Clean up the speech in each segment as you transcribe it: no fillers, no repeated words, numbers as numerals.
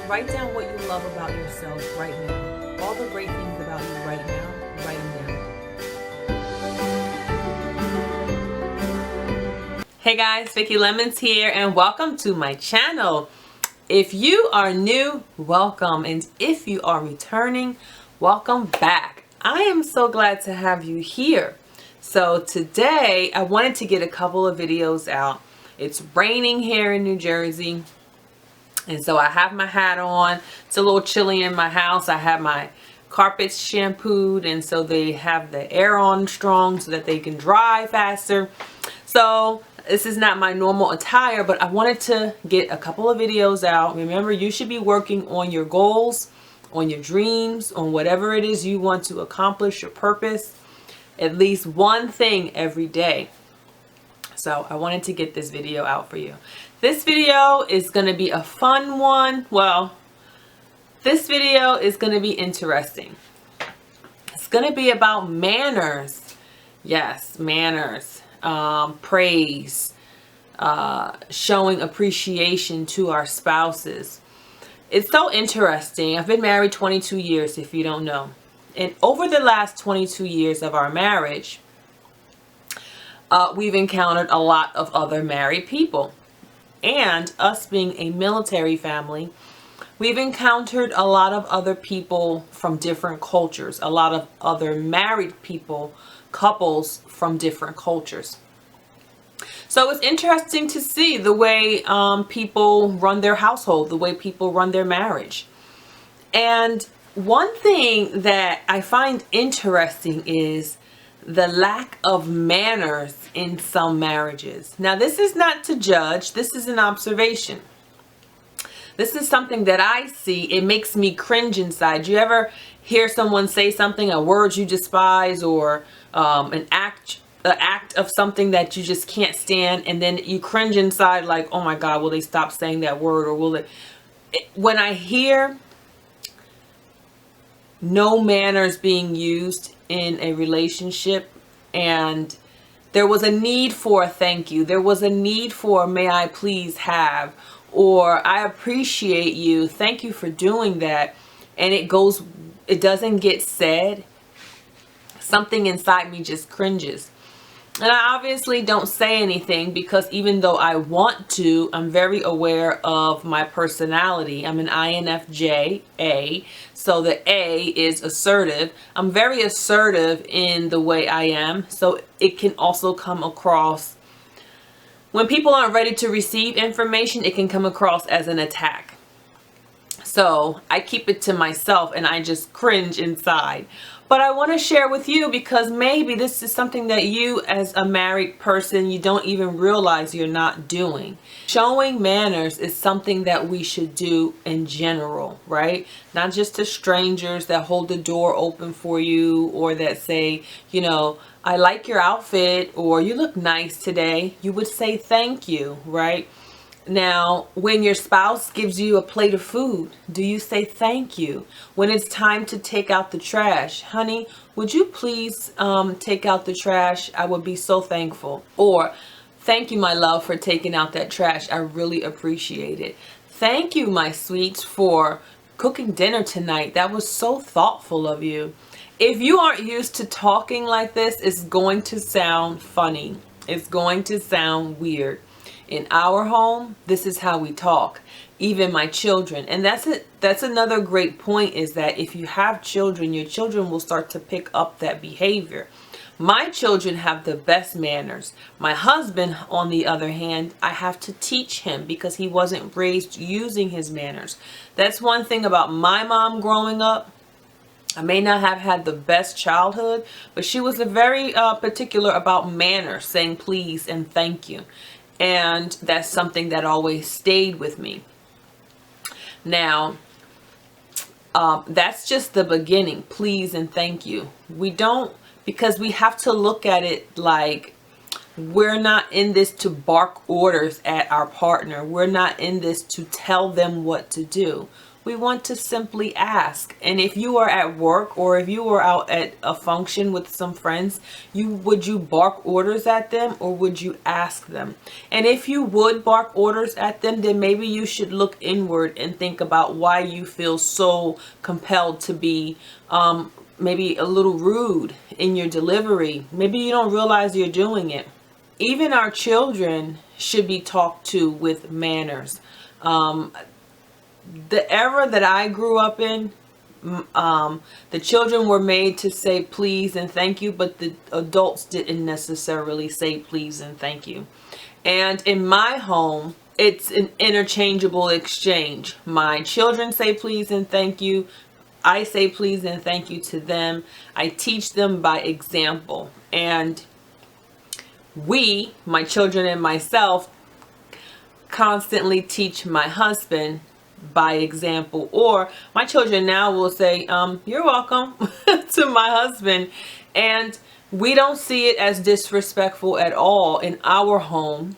Write down what you love about yourself right now. All the great things about you right now, write them down. Hey guys, Vicki Lemons here and welcome to my channel. If you are new, welcome, and if you are returning, welcome back. I am so glad to have you here. So today I wanted to get a couple of videos out. It's raining here in New Jersey. And so I have my hat on. It's a little chilly in my house. I have my carpets shampooed, and so they have the air on strong so that they can dry faster. So this is not my normal attire, but I wanted to get a couple of videos out. Remember, you should be working on your goals, on your dreams, on whatever it is you want to accomplish, your purpose, at least one thing every day. So I wanted to get this video out for you. This video is going to be a fun one. Well, this video is going to be interesting. It's going to be about manners. Yes, manners. Praise. Showing appreciation to our spouses. It's so interesting. I've been married 22 years, if you don't know. And over the last 22 years of our marriage, we've encountered a lot of other married people. And us being a military family, we've encountered a lot of other people from different cultures, a lot of other married people, couples from different cultures. So it's interesting to see the way people run their household, the way people run their marriage. And one thing that I find interesting is the lack of manners in some marriages. Now, this is not to judge. This is an observation. This is something that I see. It makes me cringe inside. You ever hear someone say something, a word you despise, or an act of something that you just can't stand, and then you cringe inside like, oh my God, will they stop saying that word? Or will it? When I hear no manners being used in a relationship, and there was a need for a thank you, there was a need for may I please have, or I appreciate you, thank you for doing that, and it doesn't get said, something inside me just cringes. And I obviously don't say anything because even though I want to, I'm very aware of my personality. I'm an INFJ, A, so the A is assertive. I'm very assertive in the way I am, so it can also come across, when people aren't ready to receive information, it can come across as an attack. So I keep it to myself and I just cringe inside. But I want to share with you because maybe this is something that you as a married person, you don't even realize you're not doing. Showing manners is something that we should do in general, right? Not just to strangers that hold the door open for you, or that say, you know, I like your outfit, or you look nice today. You would say thank you, right? Now, when your spouse gives you a plate of food, do you say thank you? When it's time to take out the trash, honey, would you please take out the trash? I would be so thankful. Or, thank you, my love, for taking out that trash. I really appreciate it. Thank you, my sweets, for cooking dinner tonight. That was so thoughtful of you. If you aren't used to talking like this, it's going to sound funny. It's going to sound weird. In our home, this is how we talk, even my children. And that's it. That's another great point, is that if you have children, your children will start to pick up that behavior. My children have the best manners. My husband, on the other hand, I have to teach him because he wasn't raised using his manners. That's one thing about my mom growing up. I may not have had the best childhood, but she was very particular about manners, saying please and thank you. And that's something that always stayed with me. Now, that's just the beginning. Please and thank you. We don't, because we have to look at it like we're not in this to bark orders at our partner. We're not in this to tell them what to do. we want to simply ask. And if you are at work or if you are out at a function with some friends, would you bark orders at them or would you ask them? And if you would bark orders at them, then maybe you should look inward and think about why you feel so compelled to be maybe a little rude in your delivery. Maybe you don't realize you're doing it. Even our children should be talked to with manners. The era that I grew up in, the children were made to say please and thank you, but the adults didn't necessarily say please and thank you. And in my home, it's an interchangeable exchange. My children say please and thank you. I say please and thank you to them. I teach them by example. And we, my children and myself, constantly teach my husband by example. Or my children now will say, you're welcome to my husband. And we don't see it as disrespectful at all in our home,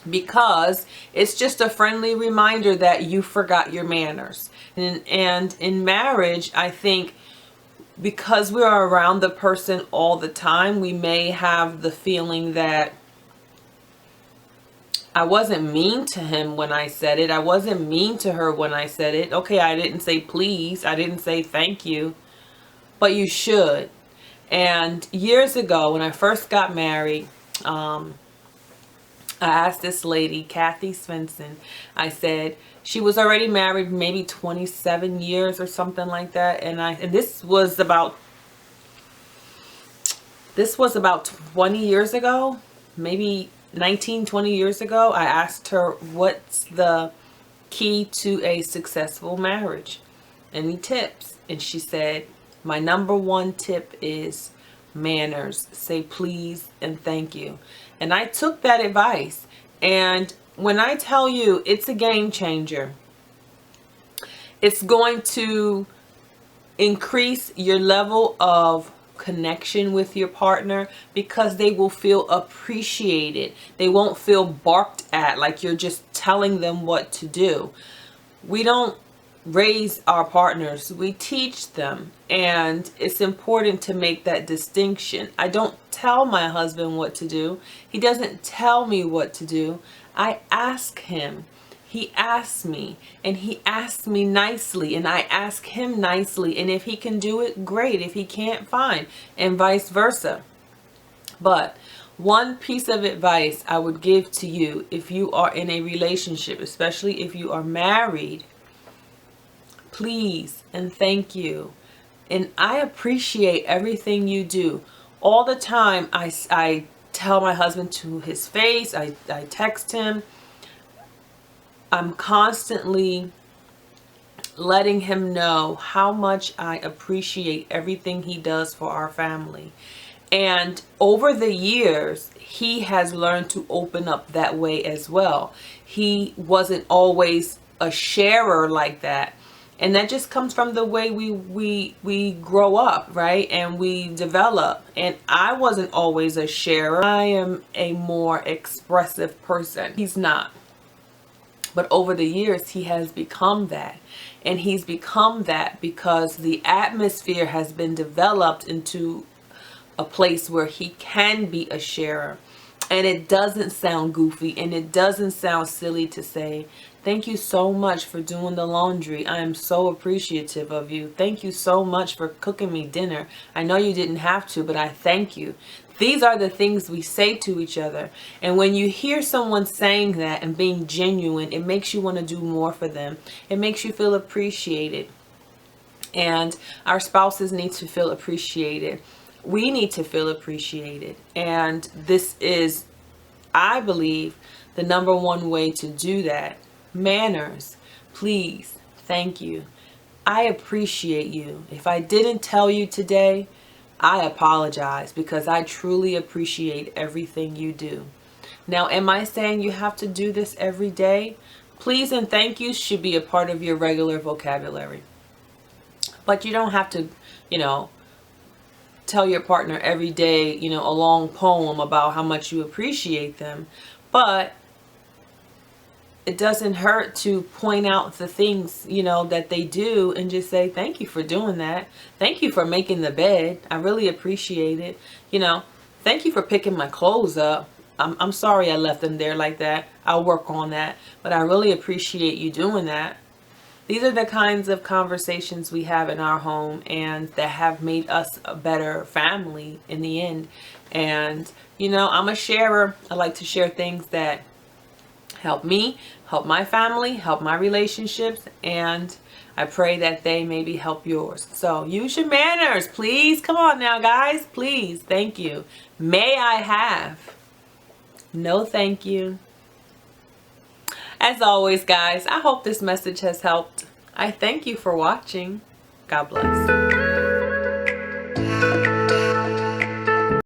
because it's just a friendly reminder that you forgot your manners. And in marriage, I think because we are around the person all the time, we may have the feeling that I wasn't mean to him when I said it. I wasn't mean to her when I said it. Okay, I didn't say please. I didn't say thank you. But you should. And years ago, when I first got married, I asked this lady, Kathy Svensson, I said, she was already married maybe 27 years or something like that. And this was about 20 years ago, maybe 20 years ago. I asked her, what's the key to a successful marriage? Any tips? And she said, my number one tip is manners. Say please and thank you. And I took that advice. And when I tell you, it's a game changer. It's going to increase your level of connection with your partner, because they will feel appreciated. They won't feel barked at like you're just telling them what to do. We don't raise our partners, we teach them, and it's important to make that distinction. I don't tell my husband what to do. He doesn't tell me what to do. I ask him. He asks me, and he asks me nicely, and I ask him nicely. And if he can do it, great. If he can't, fine, and vice versa. But one piece of advice I would give to you, if you are in a relationship, especially if you are married, please and thank you. And I appreciate everything you do. All the time, I tell my husband to his face, I text him. I'm constantly letting him know how much I appreciate everything he does for our family. And over the years, he has learned to open up that way as well. He wasn't always a sharer like that. And that just comes from the way we grow up, right? And we develop. And I wasn't always a sharer. I am a more expressive person. He's not. But over the years, he has become that. And he's become that because the atmosphere has been developed into a place where he can be a sharer. And it doesn't sound goofy, and it doesn't sound silly to say, thank you so much for doing the laundry. I am so appreciative of you. Thank you so much for cooking me dinner. I know you didn't have to, but I thank you. These are the things we say to each other. And when you hear someone saying that and being genuine, it makes you want to do more for them. It makes you feel appreciated. And our spouses need to feel appreciated. We need to feel appreciated. And this is, I believe, the number one way to do that. Manners. Please. Thank you. I appreciate you. If I didn't tell you today, I apologize, because I truly appreciate everything you do. Now, am I saying you have to do this every day? Please and thank you should be a part of your regular vocabulary. But you don't have to, tell your partner every day, a long poem about how much you appreciate them. But it doesn't hurt to point out the things, you know, that they do and just say, thank you for doing that. Thank you for making the bed. I really appreciate it. You know, thank you for picking my clothes up. I'm sorry I left them there like that. I'll work on that. But I really appreciate you doing that. These are the kinds of conversations we have in our home and that have made us a better family in the end. And, you know, I'm a sharer. I like to share things that help me, help my family, help my relationships, and I pray that they maybe help yours. So use your manners, please. Come on now, guys. Please. Thank you. May I have? No, thank you. As always, guys, I hope this message has helped. I thank you for watching. God bless.